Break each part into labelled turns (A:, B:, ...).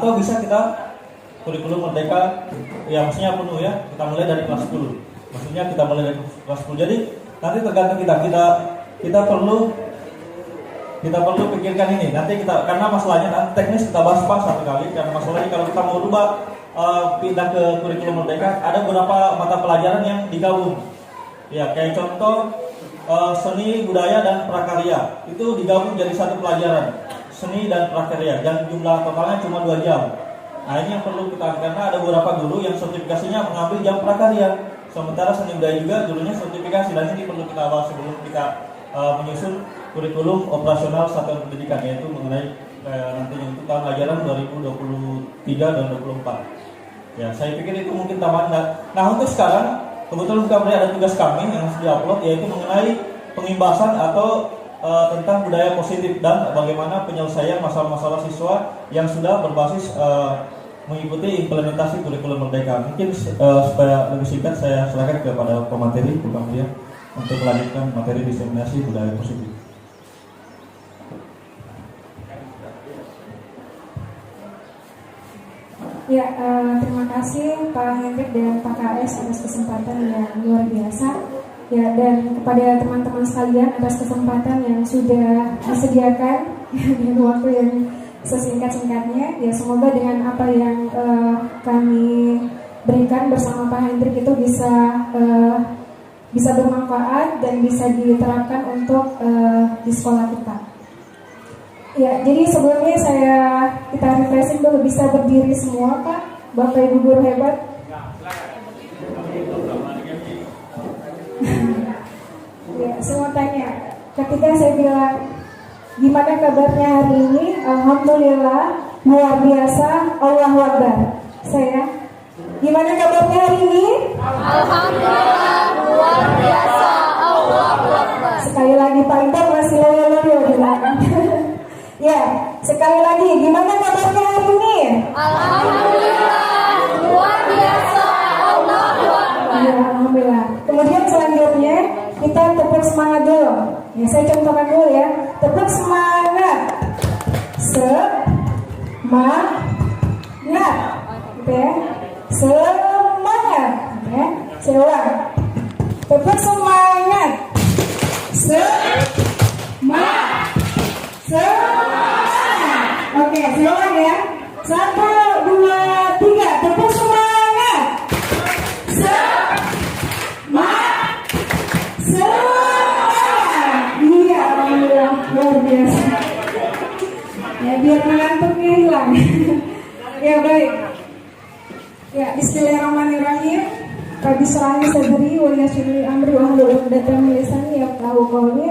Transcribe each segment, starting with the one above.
A: atau bisa kita kurikulum merdeka yang maksudnya penuh ya, kita mulai dari kelas 10. Maksudnya kita mulai dari kelas 10. Jadi nanti tergantung kita perlu pikirkan ini. Nanti kita, karena masalahnya nanti teknis kita bahas pas satu kali, karena masalahnya kalau kita mau rubah pindah ke kurikulum merdeka, ada beberapa mata pelajaran yang digabung. Ya, kayak contoh seni, budaya, dan prakarya itu digabung jadi satu pelajaran, seni dan prakarya, dan jumlah totalnya cuma 2 jam. Nah ini yang perlu kita, karena ada beberapa guru yang sertifikasinya mengambil jam prakarya, sementara seni budaya juga gurunya sertifikasi, dan ini perlu kita bahas sebelum kita menyusun kurikulum operasional satuan pendidikan, yaitu mengenai nantinya untuk tahun ajaran 2023 dan 2024. Ya, saya pikir itu mungkin tambahan. Nah untuk sekarang kebetulan kami ada tugas kami yang harus diupload, yaitu mengenai pengimbasan atau tentang budaya positif dan bagaimana penyelesaian masalah-masalah siswa yang sudah berbasis mengikuti implementasi kurikulum merdeka. Mungkin supaya lebih singkat saya serahkan kepada pemateri Bang Dia untuk melanjutkan materi diseminasi budaya positif.
B: Ya, terima kasih Pak Hendrik dan Pak KS atas kesempatan yang luar biasa. Ya, dan kepada teman-teman sekalian atas kesempatan yang sudah disediakan dengan waktu yang sesingkat-singkatnya. Ya, semoga dengan apa yang kami berikan bersama Pak Hendrik itu bisa bermanfaat dan bisa diterapkan untuk di sekolah kita. Ya, jadi sebelumnya kita refreshing dulu, bisa berdiri semua Pak, Bapak Ibu guru hebat. Ya, saya mau tanya, ketika saya bilang gimana kabarnya hari ini, alhamdulillah, luar biasa, Allahu Akbar. Saya, gimana kabarnya hari ini?
C: Alhamdulillah, luar biasa, Allahu Akbar.
B: Sekali lagi Pak Intan masih loyo-loyo di belakang. Ya, sekali lagi, gimana kabarnya hari ini?
C: Alhamdulillah, luar biasa, Allahu Akbar.
B: Ya, alhamdulillah. Kemudian selanjutnya kita tepuk semangat dulu. Ya, saya contohkan dulu ya. Tepuk semangat. Semangat. Gitu ya. Semangat. Gitu ya. Saya ulang. Tepuk semangat. Semangat. Semangat. Oke, saya ulang ya. 1, 2, 3. Tepuk semangat. Semangat. Iya, alhamdulillah, luar biasa. Ya, biar mengantuknya hilang. Ya, baik. Ya, bismillahirrahmanirrahim. Rabbi syrahli sadri wa yassir li amri wahlul 'uqdatam min lisani yafqahu qawli.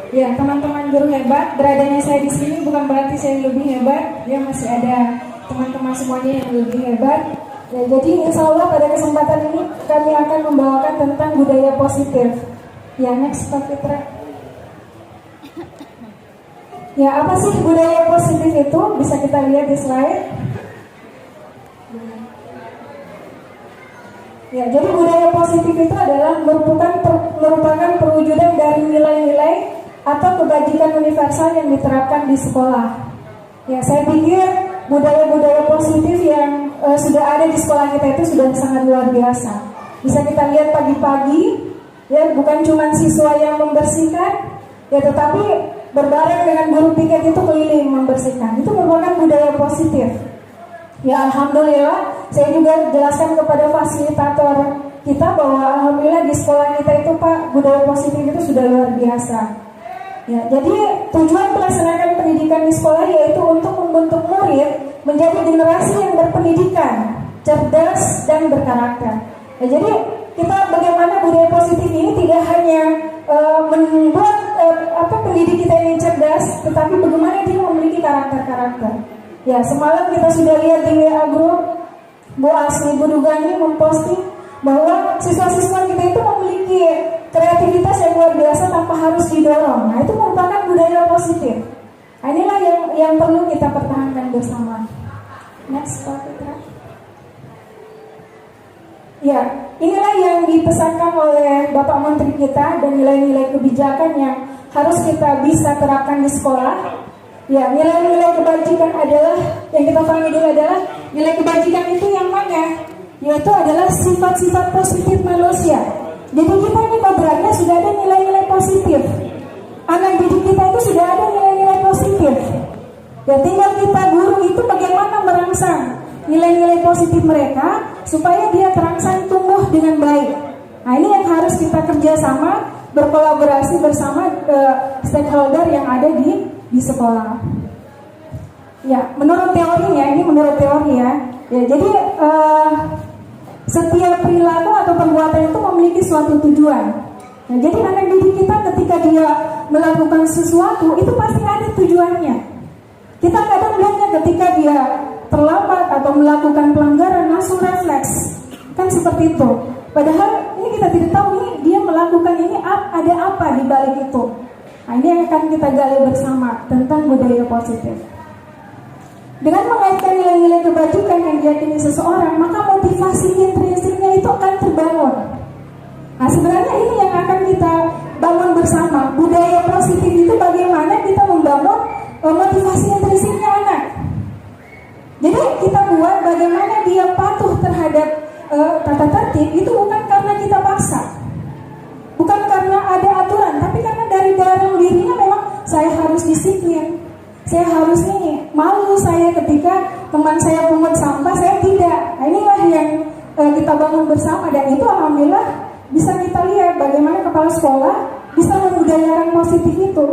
B: Ya, teman-teman guru hebat, beradanya saya di sini bukan berarti saya lebih hebat. Ya, masih ada teman-teman semuanya yang lebih hebat. Ya, jadi insya Allah pada kesempatan ini kami akan membawakan tentang budaya positif. Ya, next Pak Fitra. Ya, apa sih budaya positif itu? Bisa kita lihat di slide. Ya, jadi budaya positif itu adalah merupakan perwujudan dari nilai-nilai atau kebajikan universal yang diterapkan di sekolah. Ya, saya pikir budaya-budaya positif yang sudah ada di sekolah kita itu sudah sangat luar biasa. Bisa kita lihat pagi-pagi, ya, bukan cuma siswa yang membersihkan, ya, tetapi berbareng dengan guru piket itu keliling membersihkan. Itu merupakan budaya positif. Ya, alhamdulillah, saya juga jelaskan kepada fasilitator kita bahwa alhamdulillah di sekolah kita itu Pak, budaya positif itu sudah luar biasa. Ya, jadi tujuan pelaksanaan pendidikan di sekolah yaitu untuk membentuk murid menjadi generasi yang berpendidikan, cerdas dan berkarakter. Ya, jadi kita bagaimana budaya positif ini tidak hanya membuat pendidik kita ini cerdas, tetapi bagaimana dia memiliki karakter-karakter. Ya, semalam kita sudah lihat di WA Group, Bu Asli, Bu Dugani memposting bahwa siswa-siswa kita itu memiliki kreativitas yang luar biasa tanpa harus didorong. Nah, itu merupakan budaya positif. Nah, inilah yang perlu kita pertahankan bersama. Next, Pak Fitra. Ya, inilah yang dipesankan oleh Bapak Menteri kita dan nilai-nilai kebijakan yang harus kita bisa terapkan di sekolah. Ya, nilai-nilai kebajikan adalah, yang kita pahami dulu adalah nilai kebajikan itu yang mana? Yaitu adalah sifat-sifat positif manusia. Jadi kita ini kodratnya sudah ada nilai-nilai positif. Anak didik kita itu sudah ada nilai-nilai positif. Ya, tinggal kita guru itu bagaimana merangsang nilai-nilai positif mereka supaya dia terangsang tumbuh dengan baik. Nah, ini yang harus kita kerjasama, berkolaborasi bersama stakeholder yang ada di sekolah. Ya, menurut teorinya, ini menurut teori ya. Ya, jadi setiap perilaku atau perbuatan itu memiliki suatu tujuan. Nah, jadi anak didik kita ketika dia melakukan sesuatu itu pasti ada tujuannya. Kita kadang melihatnya ketika dia terlambat atau melakukan pelanggaran langsung refleks, kan seperti itu. Padahal ini kita tidak tahu ini dia melakukan ini ada apa di balik itu. Nah, ini yang akan kita gali bersama tentang budaya positif. Dengan mengaitkan nilai-nilai kebajikan yang diyakini seseorang, maka motivasi intrinsiknya itu akan terbangun. Nah, sebenarnya ini yang akan kita bangun bersama. Budaya positif itu bagaimana kita membangun motivasi intrinsiknya anak. Jadi kita buat bagaimana dia patuh terhadap tata tertib itu bukan karena kita paksa, bukan karena ada aturan, tapi karena dari dalam dirinya memang saya harus disiplin. Saya harus ini, malu saya ketika teman saya pungut sampah, saya tidak. Nah, inilah yang kita bangun bersama, dan itu alhamdulillah bisa kita lihat bagaimana kepala sekolah bisa membudayakan positif itu.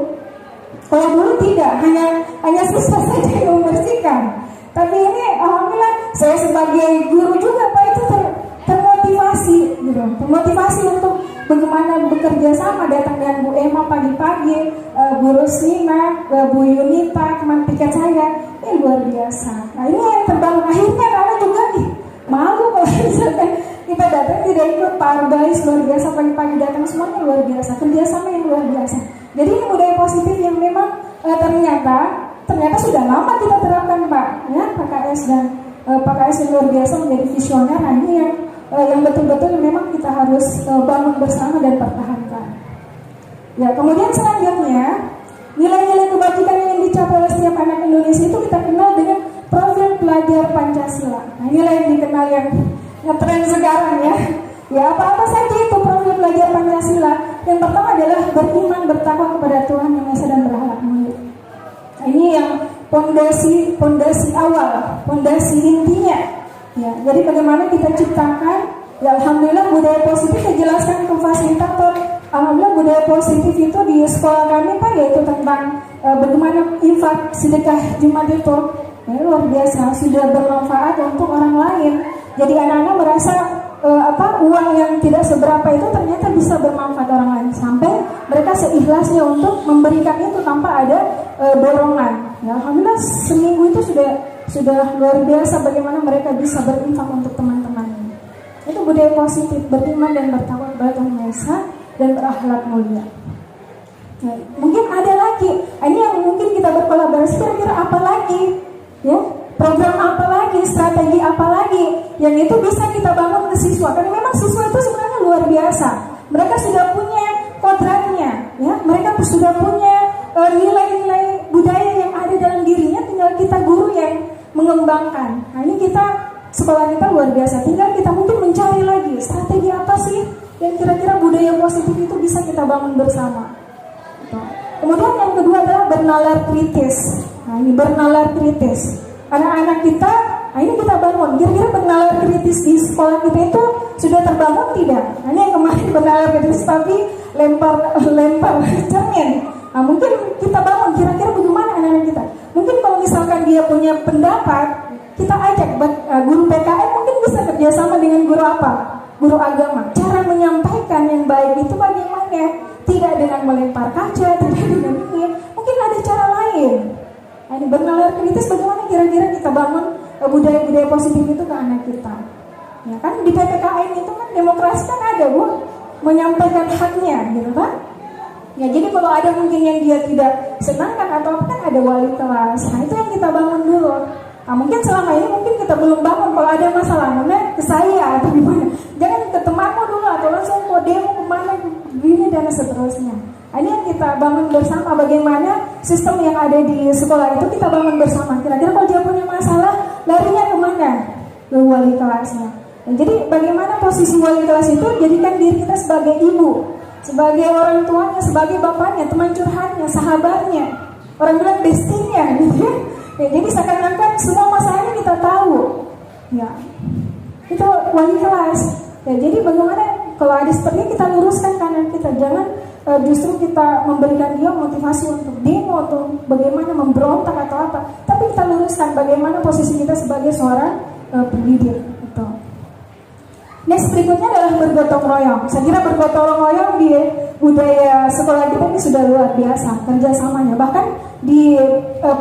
B: Kalau dulu tidak, hanya siswa saja yang membersihkan. Tapi ini alhamdulillah saya sebagai guru juga Pak itu termotivasi gitu. Termotivasi untuk bagaimana bekerja sama, datang dengan Bu Emma pagi-pagi, Bu Rusina, Bu Yunita, teman piket saya. Ini luar biasa. Nah, ini yang terbangun. Akhirnya anak juga malu kalau misalkan kita datang tidak ikut Pak Arbais, luar biasa, pagi-pagi datang semuanya luar biasa, kerjasama yang luar biasa. Jadi ini budaya positif yang memang ternyata sudah lama kita terapkan Pak, ya, PKS dan PKS yang luar biasa menjadi visioner. Nah, ini yang betul-betul memang kita harus bangun bersama dan pertahankan. Ya, kemudian selanjutnya nilai-nilai kebajikan yang dicapai oleh setiap anak Indonesia itu kita kenal dengan profil pelajar Pancasila. Nah, inilah yang dikenal yang ngetren sekarang ya. Ya, apa-apa saja itu profil pelajar Pancasila. Yang pertama adalah beriman bertakwa kepada Tuhan Yang Maha Esa dan berakhlak mulia. Nah, ini yang pondasi awal, pondasi intinya. Ya, jadi bagaimana kita ciptakan, ya alhamdulillah budaya positif dijelaskan ke fasilitator. Alhamdulillah budaya positif itu di sekolah kami Pak, yaitu tentang bagaimana infak sedekah Jumat itu luar biasa, sudah bermanfaat untuk orang lain. Jadi anak-anak merasa uang yang tidak seberapa itu ternyata bisa bermanfaat orang lain, sampai mereka seikhlasnya untuk memberikan itu tanpa ada dorongan. Ya, alhamdulillah seminggu itu sudah luar biasa bagaimana mereka bisa berinfak untuk teman-temannya. Itu budaya positif, beriman dan bertakwa kepada Tuhan Yang Maha Esa dan berakhlak mulia. Ya, mungkin ada lagi, ini yang mungkin kita berkolaborasi, kira-kira apa lagi? Ya, program apa lagi, strategi apa lagi yang itu bisa kita bangun ke siswa. Karena memang siswa itu sebenarnya luar biasa. Mereka sudah punya kodratnya, ya, mereka sudah punya nilai-nilai budaya yang ada dalam dirinya, tinggal kita guru yang mengembangkan. Nah, ini sekolah kita luar biasa, tinggal kita mungkin mencari lagi strategi apa sih yang kira-kira budaya positif itu bisa kita bangun bersama. Kemudian yang kedua adalah bernalar kritis. Nah, ini bernalar kritis. Anak-anak kita, nah ini kita bangun. Kira-kira bernalar kritis di sekolah kita itu sudah terbangun tidak? Nah, ini yang kemarin bernalar kritis tapi lempar cermin. Nah, mungkin kita bangun kira-kira bagaimana anak-anak kita. Mungkin kalau misalkan dia punya pendapat, kita ajak guru PKN mungkin bisa kerjasama dengan guru apa? Guru agama. Cara menyampaikan yang baik itu bagaimana? Tidak dengan melempar kaca, tidak dengan ini. Mungkin ada cara lain. Nah, ini bernalar kritis bagaimana kira-kira kita bangun budaya-budaya positif itu ke anak kita. Ya kan di PPKN itu kan demokrasi kan ada Bu, menyampaikan haknya gitu kan. Ya, jadi kalau ada mungkin yang dia tidak senangkan atau apa kan ada wali kelas. Nah, itu yang kita bangun dulu. Nah, mungkin selama ini mungkin kita belum bangun. Kalau ada masalah, ke saya atau gimana. Jangan ke temanmu dulu atau langsung mau demo kemana gini dan seterusnya. Nah, ini yang kita kita bangun bersama, bagaimana sistem yang ada di sekolah itu kita bangun bersama. Kira-kira kalau dia punya masalah, larinya kemana? Ke wali kelasnya. Nah, jadi bagaimana posisi wali kelas itu, jadikan diri kita sebagai ibu, sebagai orang tuanya, sebagai bapaknya, teman curhatnya, sahabatnya, orang bilang bestinya, gitu ya. Ya, jadi seakan-akan semua masalahnya kita tahu. Ya, itu wali kelas. Ya, jadi bagaimana kalau ada seperti kita luruskan kanan kita, jangan justru kita memberikan dia motivasi untuk demo atau bagaimana memberontak atau apa, tapi kita luruskan bagaimana posisi kita sebagai seorang pendidik. Gitu. Next berikutnya adalah bergotong royong. Saya kira bergotong royong di budaya sekolah kita ini sudah luar biasa kerjasamanya. Bahkan di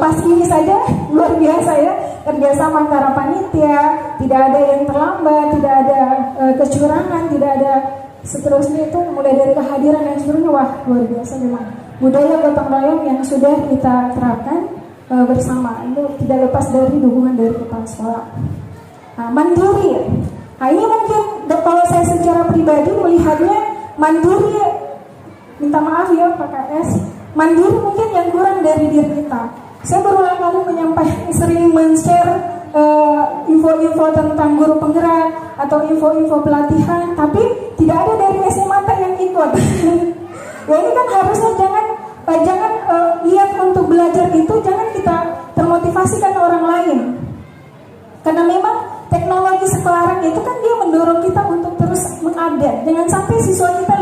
B: pas ini saja luar biasa ya, kerjasama antara panitia, tidak ada yang terlambat, tidak ada kecurangan, tidak ada seterusnya, itu mulai dari kehadiran dan seterusnya. Wah, luar biasa memang budaya gotong royong yang sudah kita terapkan bersama. Itu tidak lepas dari dukungan dari kepala sekolah. Nah, mandiri. Nah, ini mungkin kalau saya secara pribadi melihatnya mandiri, minta maaf ya Pak KS, mandiri mungkin yang kurang dari diri kita. Saya berulang kali menyampaikan, sering men-share info-info tentang guru penggerak atau info-info pelatihan, tapi tidak ada dari SMA yang ikut. Ya, ini kan harusnya jangan lihat untuk belajar itu, jangan kita termotivasi karena orang lain. Karena memang teknologi sekarang itu kan dia mendorong kita untuk terus mengupdate. Jangan sampai siswa kita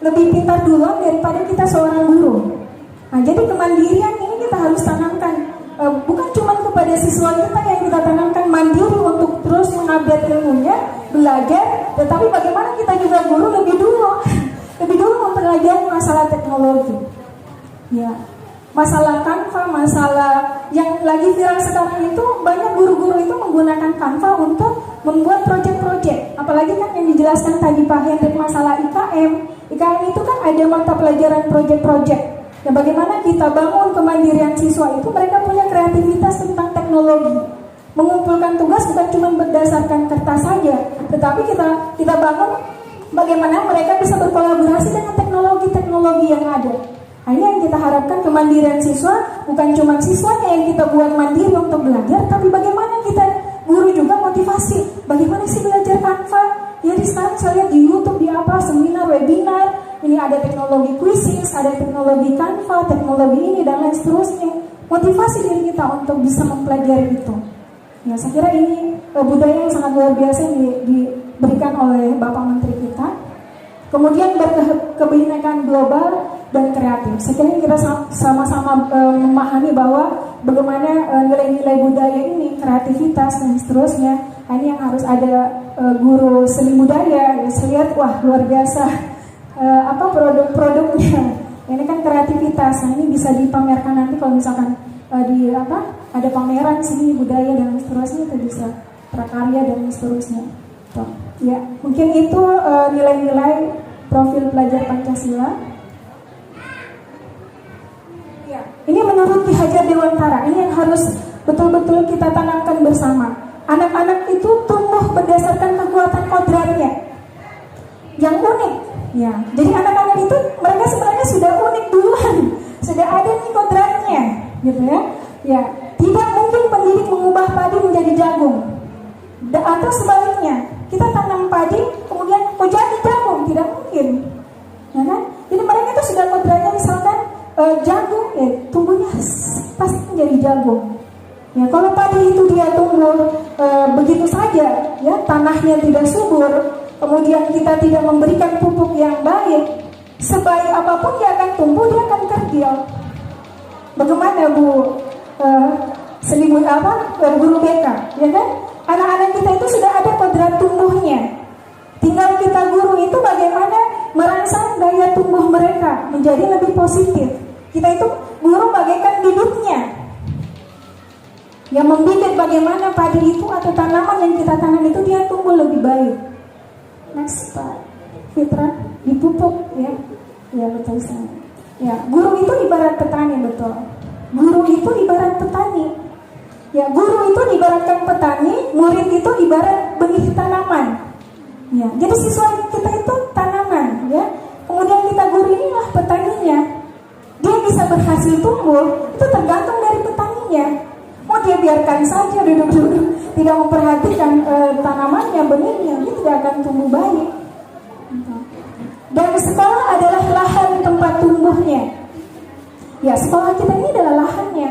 B: lebih pintar duluan daripada kita seorang guru. Nah, jadi kemandirian ini kita harus tanamkan. Bukan cuma kepada siswa kita yang kita tanamkan mandiri untuk terus mengupdate ilmunya, belajar, tetapi bagaimana kita juga guru lebih dulu mempelajari masalah teknologi. Ya. Masalah Canva, masalah yang lagi viral sekarang itu, banyak guru-guru itu menggunakan Canva untuk membuat proyek-proyek. Apalagi kan yang dijelaskan tadi Pak Hendrik masalah IKM. IKM itu kan ada mata pelajaran proyek-proyek. Ya, bagaimana kita bangun kemandirian siswa itu, mereka punya kreativitas tentang teknologi. Mengumpulkan tugas bukan cuma berdasarkan kertas saja, tetapi kita bangun bagaimana mereka bisa berkolaborasi dengan teknologi-teknologi yang ada. Nah, ini yang kita harapkan, kemandirian siswa, bukan cuma siswanya yang kita buat mandiri untuk belajar, tapi bagaimana kita guru juga motivasi. Bagaimana sih belajar Canva? Jadi sekarang saya lihat di YouTube, di apa, seminar, webinar, ini ada teknologi Quizzes, ada teknologi Canva, teknologi ini dan lain seterusnya. Motivasi diri kita untuk bisa mempelajari itu. Ya, saya kira ini budaya yang sangat luar biasa yang diberikan oleh Bapak Menteri kita. Kemudian berkebinekaan global dan kreatif. Saya kira kita sama-sama memahami bahwa bagaimana nilai-nilai budaya ini, kreativitas dan seterusnya. Ini yang harus ada guru seni budaya. Saya lihat, wah luar biasa produk-produknya. Ini kan kreativitas. Nah, ini bisa dipamerkan nanti kalau misalkan ada pameran seni budaya dan seterusnya, itu bisa prakarya dan seterusnya. Ya, mungkin itu nilai-nilai profil pelajar Pancasila. Ya, ini menurut Ki Hajar Dewantara, ini yang harus betul-betul kita tanamkan bersama. Anak-anak itu tumbuh berdasarkan kekuatan kodratnya yang unik. Ya, jadi anak-anak itu mereka sebenarnya sudah unik duluan, sudah ada nih kodratnya, gitu ya. Ya, tidak mungkin pendidik mengubah padi menjadi jagung, atau sebaliknya. Kita tanam padi, kemudian jadi jagung, tidak mungkin, ya kan? Jadi mereka itu sudah kodratnya, misalkan jagung, tumbuhnya pasti menjadi jagung. Ya, kalau padi itu dia tumbuh begitu saja, ya tanahnya tidak subur, kemudian kita tidak memberikan pupuk yang baik, sebaik apapun dia akan tumbuh, dia akan kerdil. Bagaimana Bu guru BK, ya kan? Anak-anak kita itu sudah ada kodrat tumbuhnya. Tinggal kita guru itu bagaimana merangsang daya tumbuh mereka menjadi lebih positif. Kita itu guru bagaikan bibitnya, yang membibit bagaimana padi itu atau tanaman yang kita tanam itu dia tumbuh lebih baik. Next Pak Fitra, dipupuk ya. Ya betul sekali. Ya, guru itu ibarat petani, betul. Guru itu ibarat petani. Ya, guru itu ibaratkan petani, murid itu ibarat benih tanaman. Ya, jadi siswa kita itu tanaman, ya. Kemudian kita guru inilah petaninya. berhasil tumbuh itu tergantung dari petaninya. Mau dia biarkan saja duduk-duduk, tidak memperhatikan tanamannya, benihnya, dia tidak akan tumbuh baik. Dan sekolah adalah lahan tempat tumbuhnya. Ya, sekolah kita ini adalah lahannya.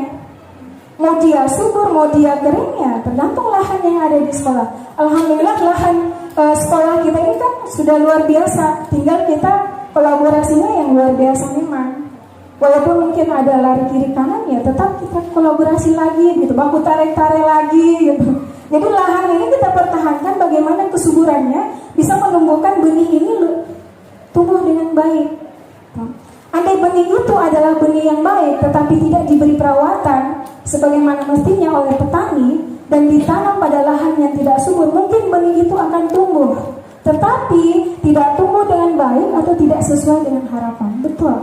B: Mau dia subur, mau dia keringnya, tergantung lahan yang ada di sekolah. Alhamdulillah lahan sekolah kita ini kan sudah luar biasa. Tinggal kita kolaborasinya yang luar biasa memang. Walaupun mungkin ada lari kiri kanan ya, tetap kita kolaborasi lagi gitu, baku tarik-tarik lagi gitu. Jadi lahan ini kita pertahankan bagaimana kesuburannya bisa menumbuhkan benih ini tumbuh dengan baik. Andai benih itu adalah benih yang baik tetapi tidak diberi perawatan sebagaimana mestinya oleh petani dan ditanam pada lahan yang tidak subur, mungkin benih itu akan tumbuh tetapi tidak tumbuh dengan baik atau tidak sesuai dengan harapan. Betul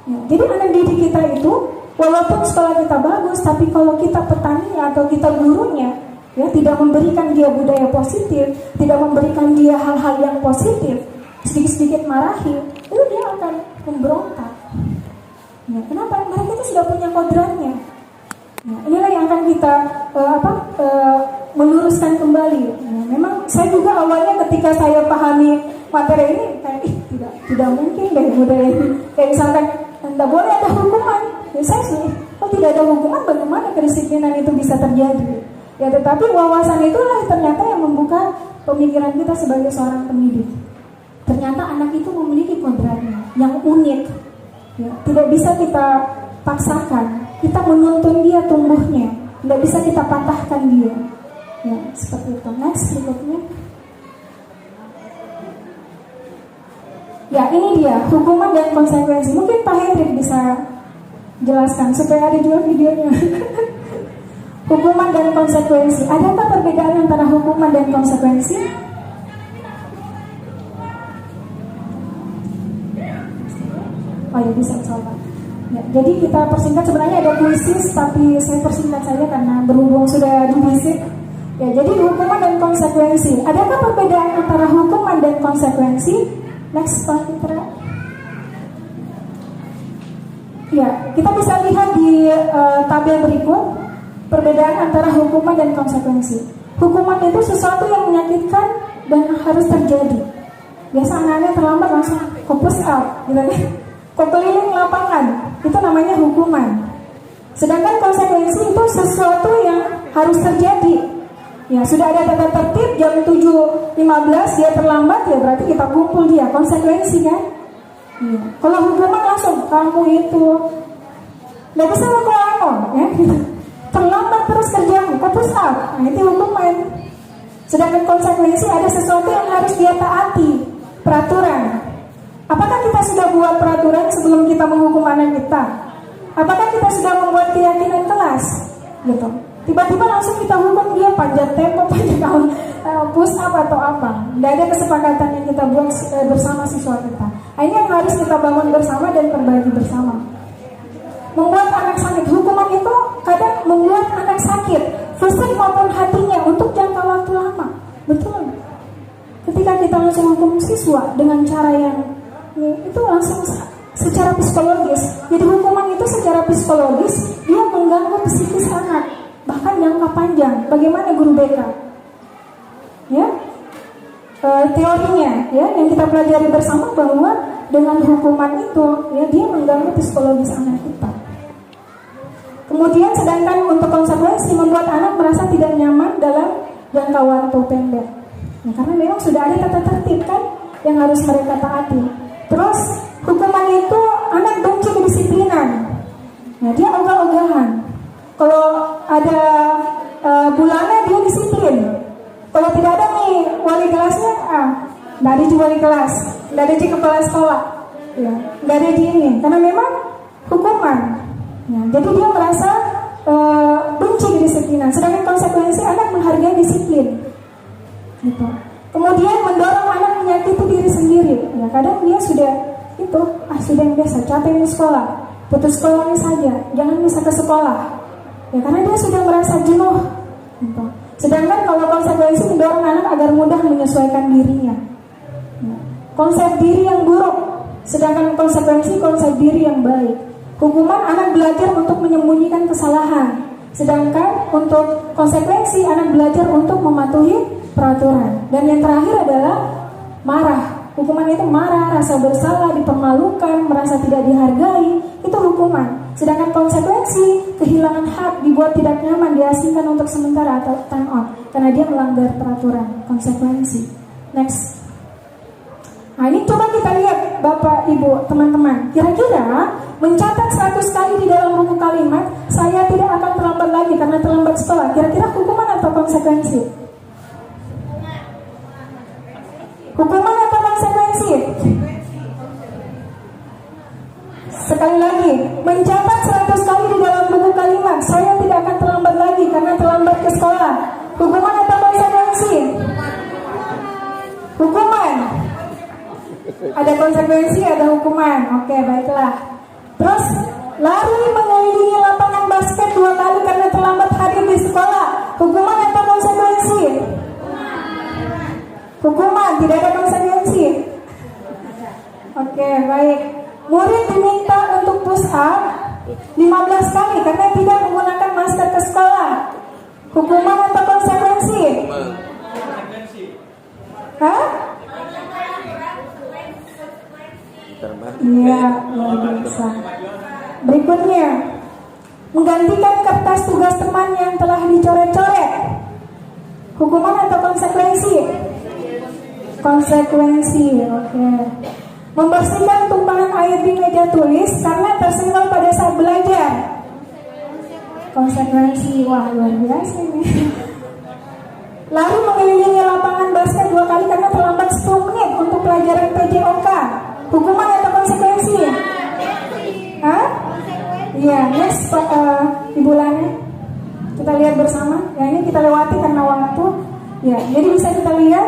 B: ya, jadi anak didik kita itu walaupun sekolah kita bagus, tapi kalau kita petaninya atau kita gurunya ya tidak memberikan dia budaya positif, tidak memberikan dia hal-hal yang positif, sedikit-sedikit marahi, itu dia akan memberontak. Ya, kenapa? Mereka itu sudah punya kodratnya. Ya, inilah yang akan kita meluruskan kembali. Ya, memang saya juga awalnya ketika saya pahami materi ini kayak tidak mungkin deh budaya ini. Kayak misalkan tidak boleh ada hukuman. Ya, saya sih, kalau tidak ada hukuman bagaimana kedisiplinan itu bisa terjadi? Ya, tetapi wawasan itulah ternyata yang membuka pemikiran kita sebagai seorang pendidik. Ternyata anak itu memiliki kodratnya yang unik. Ya, tidak bisa kita paksakan. Kita menuntun dia tumbuhnya. Tidak bisa kita patahkan dia. Ya, seperti itu. Next, berikutnya. Ya, ini dia hukuman dan konsekuensi. Mungkin Pak Hendrik bisa jelaskan supaya ada juga videonya. Hukuman dan konsekuensi. Adakah perbedaan antara hukuman dan konsekuensi? Oh ya, bisa coba. Ya, jadi kita persingkat, sebenarnya ada kuisis tapi saya persingkat saja karena berhubung sudah dibisik. Ya, jadi hukuman dan konsekuensi. Adakah perbedaan antara hukuman dan konsekuensi? Next slide, Putra. Ya, kita bisa lihat di tabel berikut perbedaan antara hukuman dan konsekuensi. Hukuman itu sesuatu yang menyakitkan dan harus terjadi. Biasa anak-anak terlambat langsung push out, gitu kan? Keliling lapangan, itu namanya hukuman. Sedangkan konsekuensi itu sesuatu yang harus terjadi. Ya, sudah ada tata tertib jam 7.15 dia terlambat, ya berarti kita kumpul dia, konsekuensi kan? Ya. Kalau hukuman langsung kamu itu nggak bisa ngomong, ya, terlambat terus kerjamu, push out, nah itu hukuman. Sedangkan konsekuensi ada sesuatu yang harus dia taati, peraturan. Apakah kita sudah buat peraturan sebelum kita menghukum anak kita? Apakah kita sudah membuat keyakinan kelas? Gitu. Tiba-tiba langsung kita hukum dia panjat tembok, panjat push up atau apa? Tidak ada kesepakatan yang kita buat bersama siswa kita. Nah, ini yang harus kita bangun bersama dan perbaiki bersama. Membuat anak sakit, hukuman itu kadang membuat anak sakit, fisik maupun hatinya untuk jangka waktu lama. Betul. Ketika kita langsung hukum siswa dengan cara yang itu langsung secara psikologis. Jadi hukuman itu secara psikologis dia mengganggu psikis anak, bahkan jangka panjang. Bagaimana guru BK? Ya, teorinya ya yang kita pelajari bersama bahwa dengan hukuman itu ya dia mengganggu psikologis anak kita. Kemudian sedangkan untuk konsekuensi membuat anak merasa tidak nyaman dalam jangka waktu pendek. Ya, karena memang sudah ada tata tertib kan yang harus mereka taati. Terus hukuman itu anak benci kedisiplinan. Nah, dia ogah-ogahan. Kalau ada bulannya dia disiplin. Kalau tidak ada nih wali kelasnya, nggak ada di wali kelas, nggak ada di kepala sekolah, ya, nggak ada di ini. Karena memang hukuman. Ya, jadi dia merasa benci kedisiplinan. Sedangkan konsekuensi anak menghargai disiplin. Gitu. Kemudian mendorong anak menyakiti diri sendiri. Ya, kadang dia sudah sudah yang biasa, capek di sekolah, putus sekolahnya saja, jangan bisa ke sekolah. Ya, karena dia sudah merasa jenuh. Gitu. Sedangkan kalau konsekuensi mendorong anak agar mudah menyesuaikan dirinya. Ya. Konsep diri yang buruk, sedangkan konsekuensi konsep diri yang baik. Hukuman anak belajar untuk menyembunyikan kesalahan. Sedangkan untuk konsekuensi anak belajar untuk mematuhi peraturan. Dan yang terakhir adalah marah. Hukuman itu marah, rasa bersalah, dipermalukan, merasa tidak dihargai, itu hukuman. Sedangkan konsekuensi, kehilangan hak, dibuat tidak nyaman, diasingkan untuk sementara atau time out karena dia melanggar peraturan, konsekuensi. Next. Nah ini coba kita lihat Bapak, Ibu, teman-teman. Kira-kira mencatat 100 kali di dalam buku kalimat, saya tidak akan terlambat lagi karena terlambat sekolah. Kira-kira hukuman atau konsekuensi? Hukuman atau konsekuensi? Sekali lagi, mencatat 100 kali di dalam buku kalimat, saya tidak akan terlambat lagi karena terlambat ke sekolah. Hukuman atau konsekuensi? Hukuman. Ada konsekuensi, ada hukuman. Oke, baiklah. Terus, lari mengelilingi lapangan basket 2 kali karena terlambat hadir di sekolah. Hukuman atau konsekuensi? Hukuman, tidak ada konsekuensi. Oke, baik. Murid diminta untuk push up 15 kali karena tidak menggunakan masker ke sekolah. Hukuman atau konsekuensi? Hah? Iya, luar biasa. Berikutnya, menggantikan kertas tugas teman yang telah dicoret-coret. Hukuman atau konsekuensi? Konsekuensi, oke. Membersihkan tumpahan air di meja tulis karena tersenggol pada saat belajar. Konsekuensi, wah luar biasa ini. Lari mengelilingi lapangan basket 2 kali karena terlambat 10 menit untuk pelajaran PJOK. Hukuman atau konsekuensi? Hah? Iya, next Ibu Lani. Kita lihat bersama. Ya ini kita lewati karena waktu. Ya, jadi bisa kita lihat.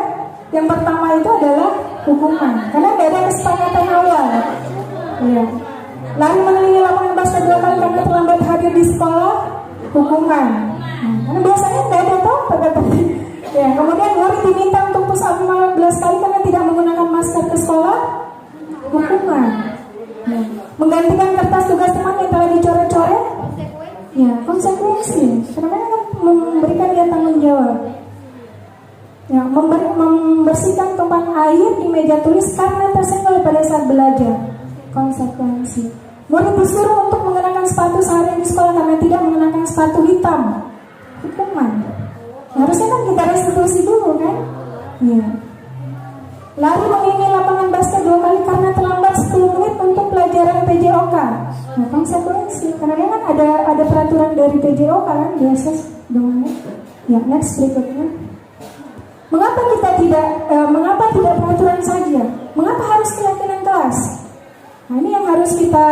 B: Yang pertama itu adalah hukuman, karena tidak ada kesepakatan awal. Ya. Lari mengelilingi lapangan basket 2 kali karena terlambat hadir di sekolah, hukuman. Karena biasanya tidak ada toh. Ya, kemudian murid diminta untuk push up 15 kali karena tidak menggunakan masker ke sekolah, hukuman. Ya. Menggantikan kertas tugas teman yang telah dicoret-coret, ya konsekuensi. Karena mereka memberikan dia tanggung jawab. Ya, membersihkan tumpahan air di meja tulis karena tersenggol pada saat belajar, konsekuensi. Murid disuruh untuk mengenakan sepatu seharian di sekolah karena tidak mengenakan sepatu hitam, hukuman. Harusnya kan kita restitusi dulu kan? Ya. Lari mengelilingi lapangan basket 2 kali karena terlambat 10 menit untuk pelajaran PJOK. Nah, konsekuensi. Karena memang ada peraturan dari PJOK kan, biasa dengan. Ya, next berikutnya. Mengapa tidak peraturan saja? Mengapa harus keyakinan kelas? Nah, ini yang harus kita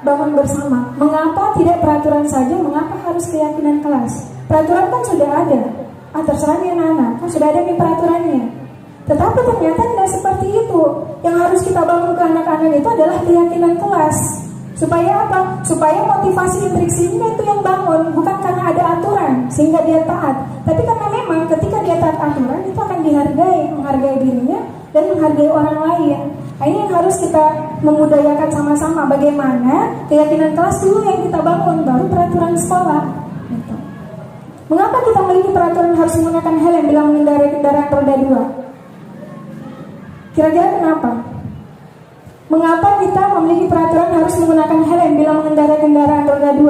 B: bangun bersama. Mengapa tidak peraturan saja? Mengapa harus keyakinan kelas? Peraturan kan sudah ada. Terserah nih anak-anak, kan sudah ada nih peraturannya. Tetapi ternyata tidak seperti itu. Yang harus kita bangun ke anak-anak itu adalah keyakinan kelas. Supaya apa? Supaya motivasi intriksinya itu yang bangun, bukan karena ada aturan sehingga dia taat, tapi karena memang ketika dia taat aturan itu akan dihargai, menghargai dirinya dan menghargai orang lain. Nah, ini yang harus kita memudayakan sama-sama. Bagaimana keyakinan kelas dulu yang kita bangun, baru peraturan sekolah. Gitu. Mengapa kita memiliki peraturan harus menggunakan helm bila mengendarai kendaraan roda 2? Kira-kira kenapa? Mengapa kita memiliki peraturan harus menggunakan helm bila mengendarai kendaraan roda 2?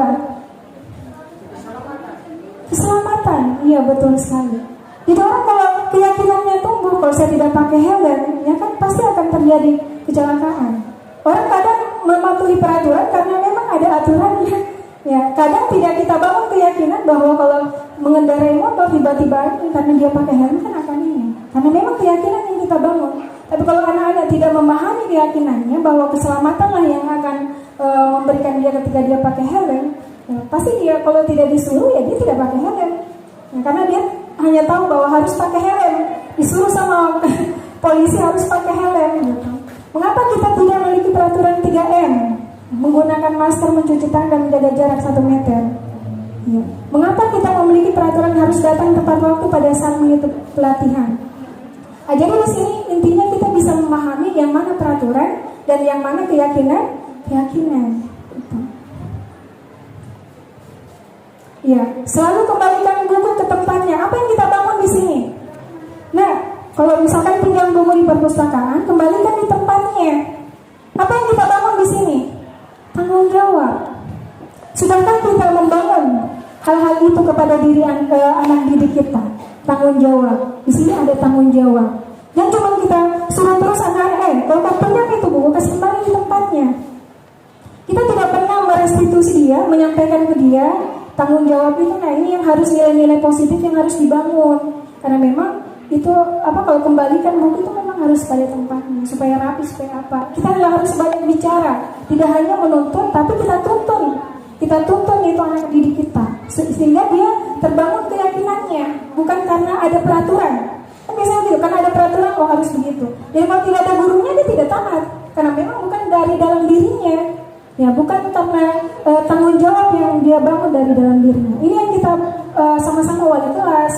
B: Keselamatan, iya betul sekali. Jadi orang kalau keyakinannya tumbuh, kalau saya tidak pakai helm, ya kan pasti akan terjadi kecelakaan. Orang kadang mematuhi peraturan karena memang ada aturannya. Ya, kadang tidak kita bangun keyakinan bahwa kalau mengendarai motor tiba-tiba karena dia pakai helm kan akan ini. Karena memang keyakinan yang kita bangun. Tapi kalau anak-anak tidak memahami keyakinannya bahwa keselamatanlah yang akan memberikan dia ketika dia pakai helm, ya, pasti dia kalau tidak disuruh ya dia tidak pakai helm. Ya, karena dia hanya tahu bahwa harus pakai helm, disuruh sama polisi harus pakai helm. Gitu. Mengapa kita tidak memiliki peraturan 3M? Menggunakan masker, mencuci tangan, dan menjaga jarak 1 meter. Ya. Mengapa kita memiliki peraturan harus datang tepat waktu pada saat mengikuti pelatihan? Jadi di sini intinya kita bisa memahami yang mana peraturan dan yang mana keyakinan. Gitu. Ya, selalu kembalikan buku ke tempatnya. Apa yang kita bangun di sini? Nah, kalau misalkan pinjam buku di perpustakaan, kembalikan di tempatnya. Apa yang kita bangun di sini? Tanggung jawab. Sudahkah kita membangun hal-hal itu kepada diri anak didik kita? Tanggung jawab. Di sini ada tanggung jawab. Jangan cuma kita suruh terus anak-anak, kalau kau pinjam itu buku, kasih kembali di tempatnya. Kita tidak pernah merestitusi dia, menyampaikan ke dia tanggung jawab itu. Nah, ini yang harus nilai-nilai positif yang harus dibangun. Karena memang itu kalau kembalikan buku itu memang harus pada tempatnya, supaya rapi, supaya apa. Kita nggak harus banyak bicara, tidak hanya menuntun, tapi kita tuntun itu anak didik kita, sehingga dia terbangun keyakinannya, bukan karena ada peraturan. Kan biasanya gitu, karena ada peraturan harus begitu. Jadi kalau tidak ada gurunya dia tidak taat, karena memang bukan dari dalam dirinya, ya bukan karena tanggung jawab yang dia bangun dari dalam dirinya. Ini yang kita sama-sama wali kelas,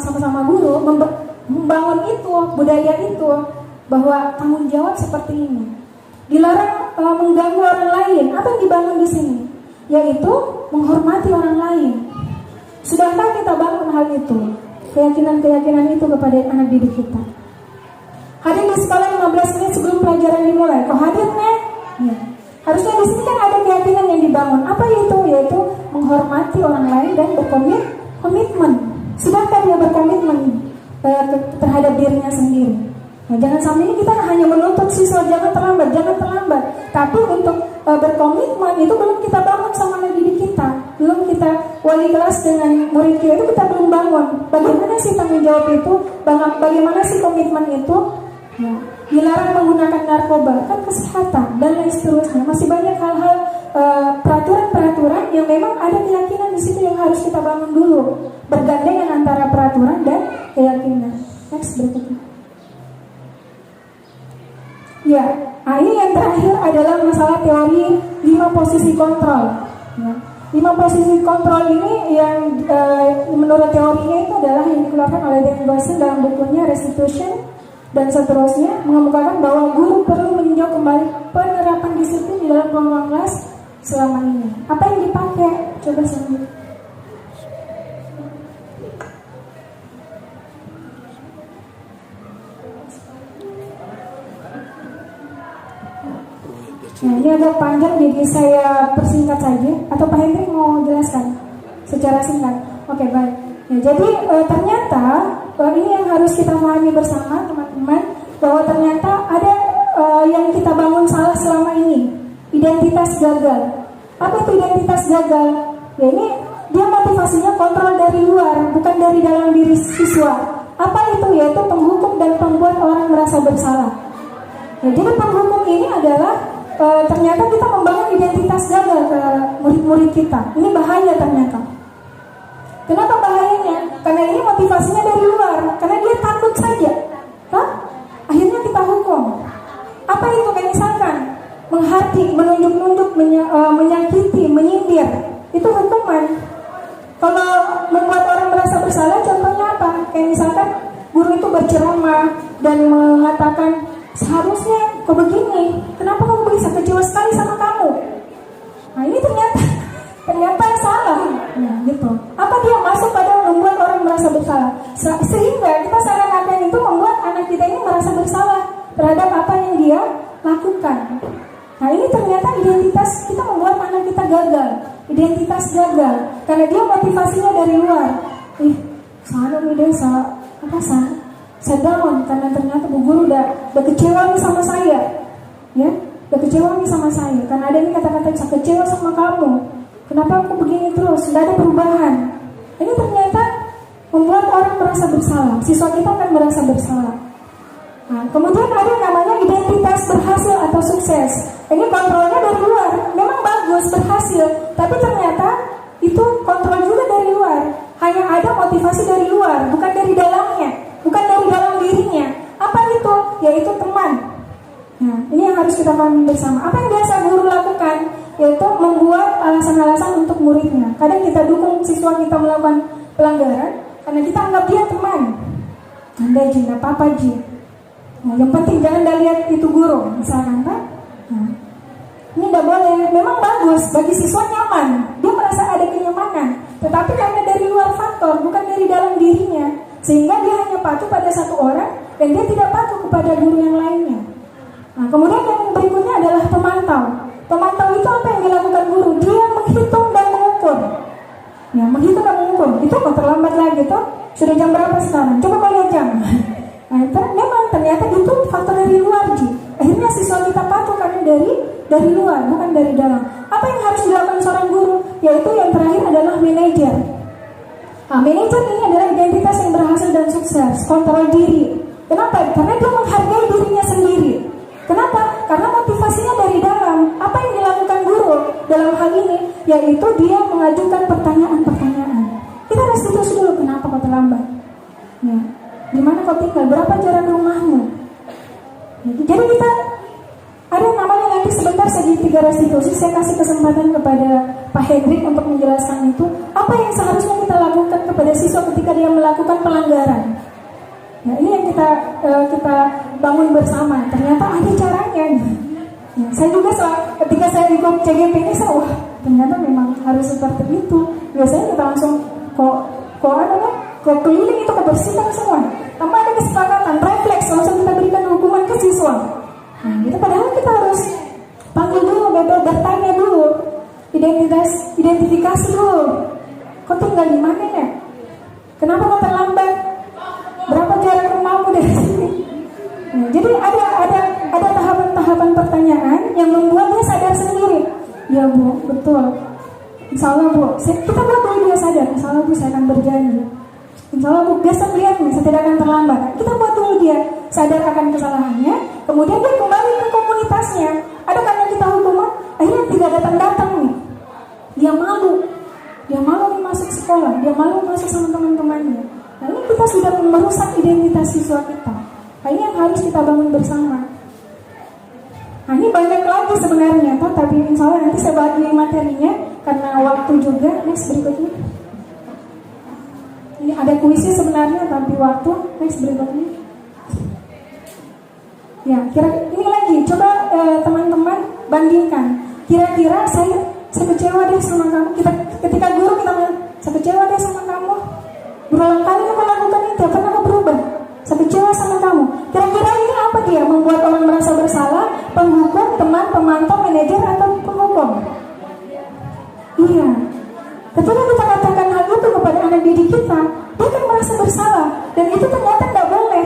B: sama-sama guru membangun itu, budaya itu, bahwa tanggung jawab seperti ini. Dilarang mengganggu orang lain. Apa yang dibangun di sini? Yaitu menghormati orang lain. Sudahkah kita bangun hal itu? Keyakinan-keyakinan itu kepada anak didik kita. Hadir di sekolah 15 menit sebelum pelajaran dimulai. Kau hadirnya? Ya. Harusnya di sini kan ada keyakinan yang dibangun. Apa itu? Yaitu menghormati orang lain dan berkomitmen. Sudahkah dia berkomitmen terhadap dirinya sendiri? Nah, jangan sampai ini kita hanya menuntut siswa jangan terlambat. Tapi untuk berkomitmen itu belum kita bangun sama anak didik kita. Belum kita wali kelas dengan murid kita itu kita belum bangun. Bagaimana sih tanggung jawab itu? Bagaimana sih komitmen itu? Nah, dilarang menggunakan narkoba, kan kesehatan dan lain seterusnya. Masih banyak hal-hal peraturan-peraturan yang memang ada keyakinan di situ yang harus kita bangun dulu. Bergandengan antara peraturan dan keyakinan. Next berikutnya. Ya, ini yang terakhir adalah masalah teori 5 posisi kontrol. Ya. 5 posisi kontrol ini yang menurut teorinya itu adalah yang dikeluarkan oleh Dan Gosling dalam bukunya Restitution dan seterusnya, mengemukakan bahwa guru perlu meninjau kembali penerapan disiplin di dalam ruang kelas selama ini. Apa yang dipakai? Coba selanjutnya. Nah, ini agak panjang jadi saya persingkat saja. Atau Pak Hendrik mau jelaskan secara singkat? Oke, baik. Ya, jadi ternyata ini yang harus kita pahami bersama teman-teman, bahwa ternyata ada yang kita bangun salah selama ini. Identitas gagal. Apa itu identitas gagal? Ya, ini dia motivasinya kontrol dari luar, bukan dari dalam diri siswa. Apa itu? Yaitu penghukum dan pembuat orang merasa bersalah. Ya, jadi penghukum ini adalah ternyata kita membangun identitas gagal ke murid-murid kita. Ini bahaya ternyata. Kenapa bahayanya? Karena ini motivasinya dari luar. Karena dia takut saja. Akhirnya kita hukum. Apa itu? Kayak misalkan menghardik, menunjuk-nunjuk, menyakiti, menyindir. Itu hukuman. Kalau membuat orang merasa bersalah, contohnya apa? Kayak misalkan guru itu berceramah dan mengatakan, seharusnya kok begini, kenapa kamu bisa kecewa sekali sama kamu? Nah, ini ternyata salah. Nah, gitu. Apa dia masuk pada membuat orang merasa bersalah? Sehingga kita seakan-akan itu membuat anak kita ini merasa bersalah terhadap apa yang dia lakukan. Nah, ini ternyata identitas kita membuat anak kita gagal. Identitas gagal karena dia motivasinya dari luar. Sana nih desa, saya down karena ternyata bu guru udah kecewa nih sama saya, ya, udah kecewa nih sama saya. Karena ada nih kata-kata saya kecewa sama kamu. Kenapa aku begini terus? Nggak ada perubahan. Ini ternyata membuat orang merasa bersalah. Siswa kita akan merasa bersalah. Nah, kemudian ada yang namanya identitas berhasil atau sukses. Ini kontrolnya dari luar. Memang bagus, berhasil, tapi ternyata itu kontrol juga dari luar. Hanya ada motivasi dari luar, bukan dari dalamnya, bukan dari dalam dirinya. Apa itu? Yaitu teman. Nah, ini yang harus kita pahami bersama. Apa yang biasa guru lakukan? Yaitu membuat alasan-alasan untuk muridnya. Kadang kita dukung siswa kita melakukan pelanggaran karena kita anggap dia teman. Anda Ji, nggak apa-apa Ji. Nah, yang penting jangan Anda lihat itu guru, misalkan Pak. Nah, ini nggak boleh. Memang bagus bagi siswa nyaman. Dia merasa ada kenyamanan, tetapi karena dari luar faktor, bukan dari dalam dirinya, sehingga dia hanya patuh pada satu orang dan dia tidak patuh kepada guru yang lainnya. Nah, kemudian yang berikutnya adalah pemantau. Pemantau itu apa yang dilakukan guru? Dia menghitung dan mengukur. Ya, menghitung dan mengukur. Itu kok terlambat lagi toh? Sudah jam berapa sekarang? Coba kau lihat jam. Nah, memang ternyata itu faktor dari luar, Ji. Akhirnya siswa kita patuh karena dari luar, bukan dari dalam. Apa yang harus dilakukan seorang guru? Yaitu yang terakhir adalah manajer. Nah, manajer ini adalah identitas yang berhasil dan sukses, kontrol diri. Kenapa? Karena dia menghargai dirinya sendiri. Kenapa? Karena motivasinya dari dalam. Apa yang dilakukan guru dalam hal ini? Yaitu dia mengajukan pertanyaan-pertanyaan. Kita harus tulis dulu, kenapa kau terlambat? Ya. Di mana kau tinggal? Berapa jarak rumahmu? Jadi kita ada namanya nanti sebentar segitiga restitusi. Saya kasih kesempatan kepada Pak Hendrik untuk menjelaskan itu. Apa yang seharusnya kita lakukan kepada siswa ketika dia melakukan pelanggaran? Nah, ini yang kita bangun bersama. Ternyata ada caranya. Ya, saya juga ketika saya ikut CGP ini, wah ternyata memang harus seperti itu. Biasanya kita langsung kok keliling itu kebersihan semua. Tanpa ada kesepakatan, refleks langsung kita berikan hukuman ke siswa. Nah, itu padahal kita harus panggil dulu, bertanya dulu, identifikasi dulu. Kau tinggal di mana ya? Kenapa kau terlambat? Berapa jarak rumahmu dari sini? Nah, jadi ada tahapan-tahapan pertanyaan yang membuat dia sadar sendiri. Ya Bu, betul. Insya Allah Bu, kita buat dulu dia sadar. Insya Allah Bu, saya akan berjanji. Insya Allah Bu, biasa melihat nih, saya tidak akan terlambat. Kita buat dulu dia sadar akan kesalahannya. Kemudian dia kembali ke komunitasnya. Ada karena kita hukuman, akhirnya tidak datang nih. Dia malu nih masuk sekolah. Dia malu masuk sama teman-temannya. Nah, ini kita sudah merusak identitas siswa kita. Nah, ini yang harus kita bangun bersama. Nah, ini banyak lagi sebenarnya, tapi insya Allah nanti saya bagi materinya karena waktu juga. Next berikutnya. Ini ada kuisnya sebenarnya, tapi waktu. Next berikutnya. Ya, ini lagi. Coba teman-teman bandingkan. Kira-kira saya kecewa deh sama kamu. Ketika guru kita saya kecewa deh sama kamu. Berulang kali kamu lakukan itu, pernah kamu berubah? Saya kecewa sama kamu. Kira-kira ini apa dia? Membuat orang merasa bersalah, penghukum, teman, pemantau, manajer, atau penghukum? Iya. Ketika kita katakan hal itu kepada anak didik kita, dia akan merasa bersalah. Dan itu ternyata tidak boleh.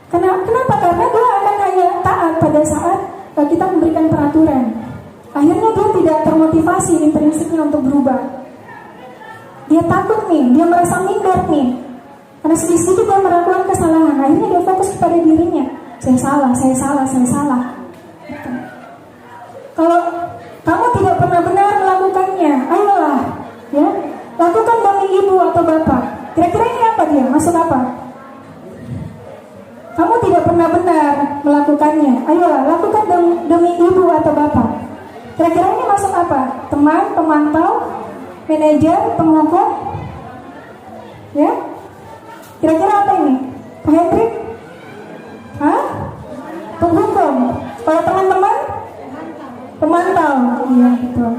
B: Kenapa? Karena dia akan hanya taat pada saat kita memberikan peraturan. Akhirnya dia tidak termotivasi intrinsiknya untuk berubah. Dia takut nih, dia merasa minder nih. Karena sedikit dia melakukan kesalahan. Akhirnya dia fokus kepada dirinya. Saya salah. Kalau kamu tidak pernah benar melakukannya, ayolah, ya, lakukan demi ibu atau bapak. Kira-kira ini apa dia? Masuk apa? Kamu tidak pernah benar melakukannya, ayolah, lakukan demi ibu atau bapak. Kira-kira ini masuk apa? Teman, pemantau, manajer, penghukum, ya? Kira-kira apa ini? Pak Hendrik? Hah? Penghukum. Kalau teman-teman? Pemantau. Iya, betul.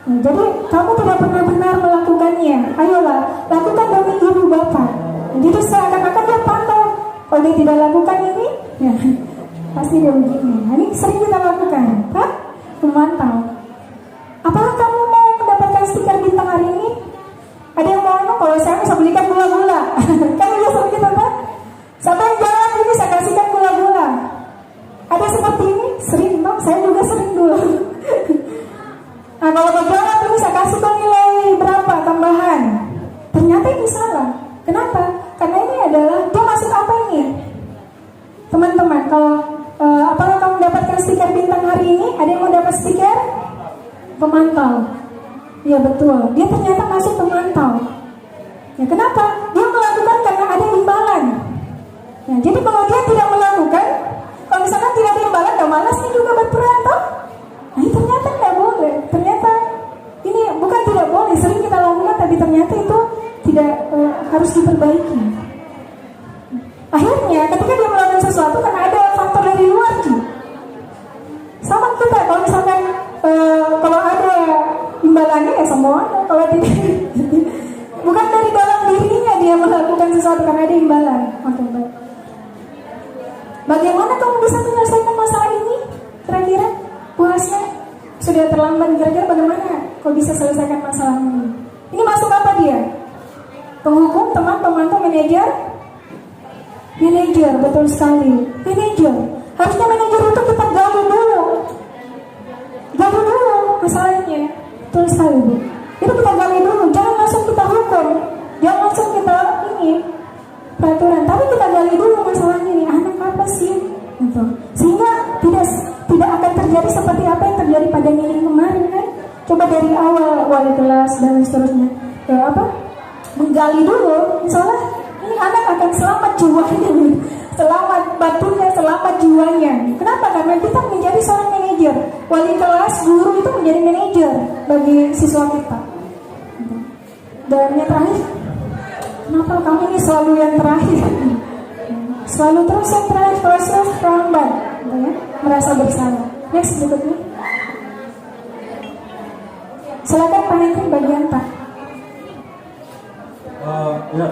B: Nah, jadi kamu tidak pernah benar melakukannya. Ayolah, lakukan demi ibu bapak. Jadi seakan-akan dia pantau. Kalau dia tidak lakukan ini, ya pasti dia begini. Nah, ini sering kita lakukan, Pak. Pemantau. Apakah kamu mau mendapatkan stiker bintang hari ini? Ada yang mau? Kalau saya bisa belikan gula-gula. Kan biasa kita Pak. Siapa yang jalan ini saya kasihkan gula-gula. Ada seperti ini? Sering dong, saya juga sering dulu. Nah, kalau berjalan ini saya kasihkan nilai berapa tambahan. Ternyata ini salah. Kenapa? Karena ini adalah dia masuk apa ini? Teman-teman, kalau apakah kamu mendapatkan stiker bintang hari ini? Ada yang mau dapat stiker? Pemantau. Ya betul, dia ternyata masuk pemantau. Ya kenapa? Dia melakukan karena ada imbalan. Ya, jadi kalau dia tidak melakukan, kalau misalkan tidak ada imbalan, dia malas nih juga berperan toh. Nah ini ternyata tidak boleh. Ternyata ini bukan tidak boleh, sering kita lakukan, tapi ternyata itu tidak harus diperbaiki. Akhirnya ketika dia melakukan sesuatu karena ada faktor dari luar sih. Sama kita kalau misalkan kalau ada imbalannya ya semua Bagaimana kamu bisa menyelesaikan masalah ini? Kira-kira puasnya sudah terlambat, kira-kira bagaimana kau bisa selesaikan masalah ini? Ini masuk apa dia? Penghukum, teman, pemantau, manajer? Manajer, betul sekali. Manajer. Harusnya manajer itu kita gali dulu. Gali dulu masalahnya. Betul sekali, Bu. Itu kita gali dulu. Jangan langsung kita hukum. Jangan langsung kita ini peraturan. Tapi kita gali dulu masalahnya ini. Anak apa sih? Gitu. Sehingga tidak akan terjadi seperti apa yang terjadi pada Mini kemarin kan. Coba dari awal wali kelas dan seterusnya. Menggali dulu. Misalnya ini anak akan selamat jiwanya, selamat batunya, selamat jiwanya. Kenapa? Karena kita menjadi seorang manajer. Wali kelas, guru itu menjadi manajer bagi siswa kita. Dan yang terakhir, kenapa kamu ini selalu yang terakhir? Selalu terus yang terakhir, terus terlambat, gitu ya? Merasa bersalah. Next berikutnya. Silakan Pak Henry bagian Pak.
A: Ya,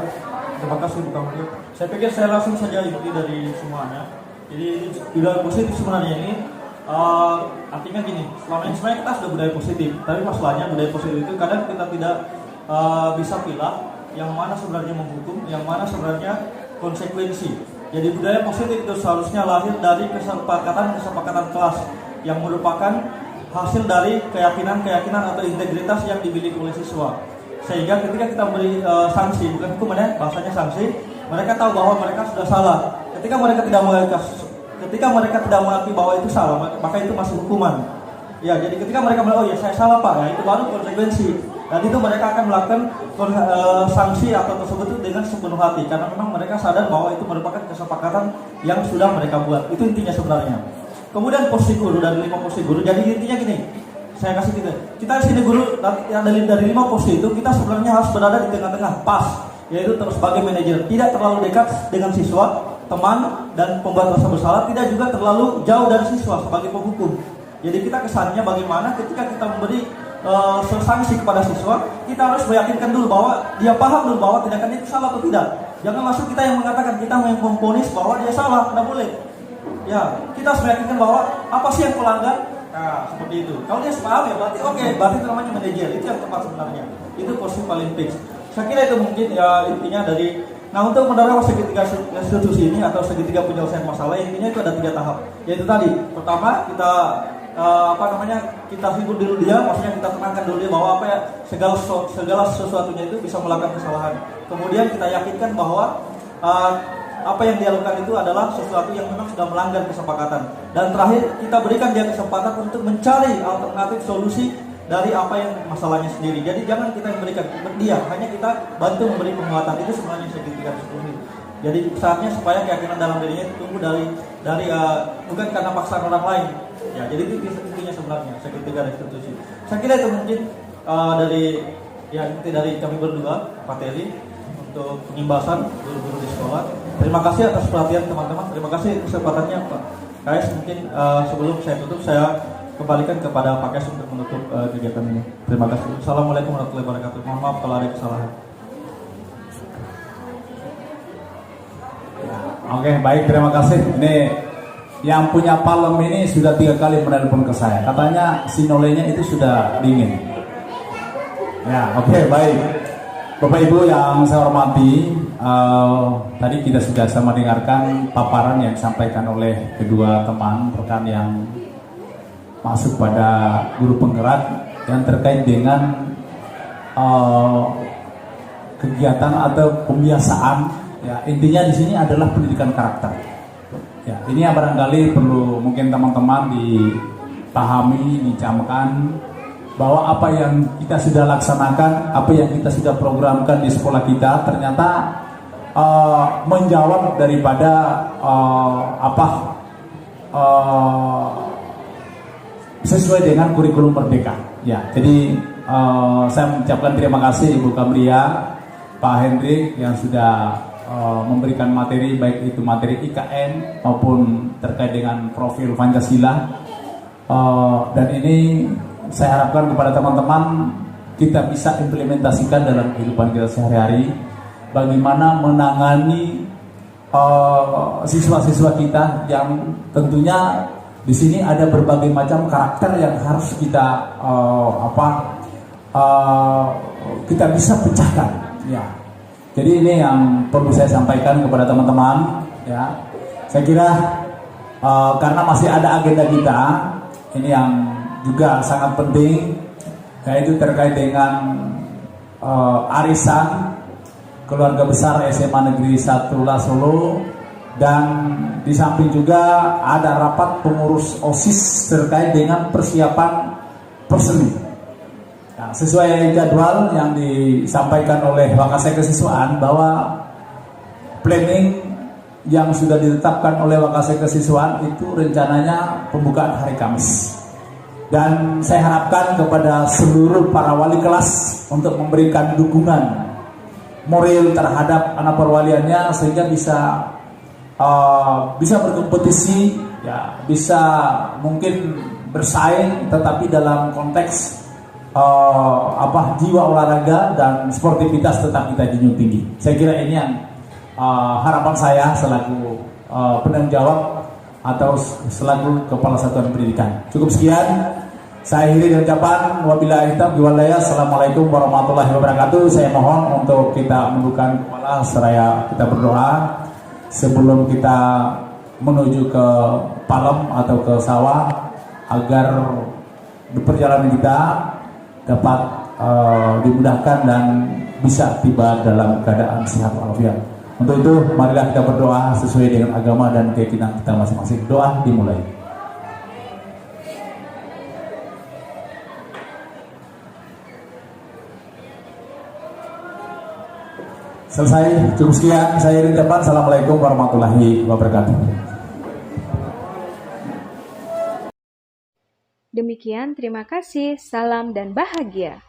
A: terima kasih Bu Kamil. Saya pikir saya langsung saja inti dari semuanya. Jadi budaya positif sebenarnya ini artinya gini, selama ini sebenarnya kita sudah budaya positif, tapi masalahnya budaya positif itu kadang kita tidak bisa pilih yang mana sebenarnya menghukum, yang mana sebenarnya konsekuensi. Jadi budaya positif itu seharusnya lahir dari kesepakatan kelas yang merupakan hasil dari keyakinan atau integritas yang dimiliki oleh siswa. Sehingga ketika kita beri sanksi, bukan hukum ya, bahasanya sanksi, mereka tahu bahwa mereka sudah salah. Ketika mereka tidak mengakui bahwa itu salah, maka itu masih hukuman. Ya, jadi ketika mereka bilang, oh ya saya salah Pak, ya itu baru konsekuensi. Dan itu mereka akan melakukan sanksi atau tersebut dengan sepenuh hati, karena memang mereka sadar bahwa itu merupakan kesepakatan yang sudah mereka buat. Itu intinya sebenarnya. Kemudian posisi guru, dari 5 posisi guru, jadi intinya gini, saya kasih kita di sini guru dari 5 posisi itu kita sebenarnya harus berada di tengah-tengah, pas, yaitu terus sebagai manajer, tidak terlalu dekat dengan siswa, teman dan pembuat rasa bersalah, tidak juga terlalu jauh dari siswa sebagai penghukum. Jadi kita kesannya bagaimana ketika kita memberi sanksi kepada siswa, kita harus meyakinkan dulu bahwa dia paham dulu bahwa tindakan itu salah atau tidak. Jangan langsung kita yang mengatakan, kita yang memvonis bahwa dia salah, tidak boleh. Ya, kita harus meyakinkan bahwa apa sih yang pelanggar. Nah, seperti itu. Kalau dia paham ya berarti oke, berarti itu namanya manajer. Itu yang tepat sebenarnya. Itu posisi paling fix. Saya kira itu mungkin ya intinya dari. Nah, untuk mendorong segitiga institusi ini atau segitiga penyelesaian masalah, intinya itu ada 3 tahap. Yaitu tadi, pertama kita kita hibur dulu dia, maksudnya kita tenangkan dulu dia bahwa segala sesuatunya itu bisa melakukan kesalahan. Kemudian kita yakinkan bahwa apa yang dia lakukan itu adalah sesuatu yang memang sudah melanggar kesepakatan. Dan terakhir, kita berikan dia kesempatan untuk mencari alternatif solusi dari apa yang masalahnya sendiri. Jadi jangan kita yang berikan dia, hanya kita bantu memberi penguatan. Itu sebenarnya segitiga ini. Jadi saatnya supaya keyakinan dalam dirinya tumbuh dari bukan karena paksaan orang lain. Ya, jadi itu intinya sebenarnya segitiga restitusi. Saya kira itu mungkin inti dari kami berdua, Pak Teri, untuk penyimbasan guru-guru di sekolah. Terima kasih atas perhatian teman-teman. Terima kasih kesempatannya Pak Kais. Mungkin sebelum saya tutup, saya kembalikan kepada Pak Kais untuk menutup kegiatan ini. Terima kasih. Assalamualaikum warahmatullahi wabarakatuh. Mohon maaf kalau ada kesalahan.
D: Oke, baik, terima kasih. Ini yang punya palem ini sudah 3 kali menelpon ke saya. Katanya sinolenya itu sudah dingin. Ya, oke, baik. Bapak Ibu yang saya hormati, tadi kita sudah sama dengarkan paparan yang disampaikan oleh kedua teman rekan yang masuk pada guru penggerak yang terkait dengan kegiatan atau pembiasaan. Ya, intinya di sini adalah pendidikan karakter. Ya, ini yang barangkali perlu mungkin teman-teman dipahami, dicamkan bahwa apa yang kita sudah laksanakan, apa yang kita sudah programkan di sekolah kita ternyata menjawab daripada sesuai dengan kurikulum Merdeka. Ya, jadi saya mengucapkan terima kasih Ibu Kamria, Pak Hendrik yang sudah memberikan materi, baik itu materi IKN maupun terkait dengan profil Pancasila, dan ini saya harapkan kepada teman-teman kita bisa implementasikan dalam kehidupan kita sehari-hari bagaimana menangani siswa-siswa kita yang tentunya di sini ada berbagai macam karakter yang harus kita kita bisa pecahkan, ya. Jadi ini yang perlu saya sampaikan kepada teman-teman, ya. Saya kira karena masih ada agenda kita, ini yang juga sangat penting, yaitu terkait dengan arisan keluarga besar SMA Negeri 1 Solo, dan di samping juga ada rapat pengurus OSIS terkait dengan persiapan persemi. Nah, sesuai jadwal yang disampaikan oleh Wakasek Kesiswaan bahwa planning yang sudah ditetapkan oleh Wakasek Kesiswaan itu rencananya pembukaan hari Kamis. Dan saya harapkan kepada seluruh para wali kelas untuk memberikan dukungan moral terhadap anak perwaliannya sehingga bisa berkompetisi, ya, bisa mungkin bersaing, tetapi dalam konteks jiwa olahraga dan sportivitas tetap kita junjung tinggi. Saya kira ini yang harapan saya selaku penanggung jawab atau selaku kepala satuan pendidikan. Cukup sekian. Saya akhiri dengan ucapan wabillahi taufiq wal hidayah. Assalamualaikum warahmatullahi wabarakatuh. Saya mohon untuk kita menundukkan kepala seraya kita berdoa sebelum kita menuju ke palem atau ke sawah agar perjalanan kita dapat dimudahkan dan bisa tiba dalam keadaan sehat walafiat. Untuk itu, marilah kita berdoa sesuai dengan agama dan keyakinan kita masing-masing. Doa dimulai. Selesai, cukup sekian. Saya Irin Japan. Assalamualaikum warahmatullahi wabarakatuh.
E: Demikian, terima kasih, salam dan bahagia.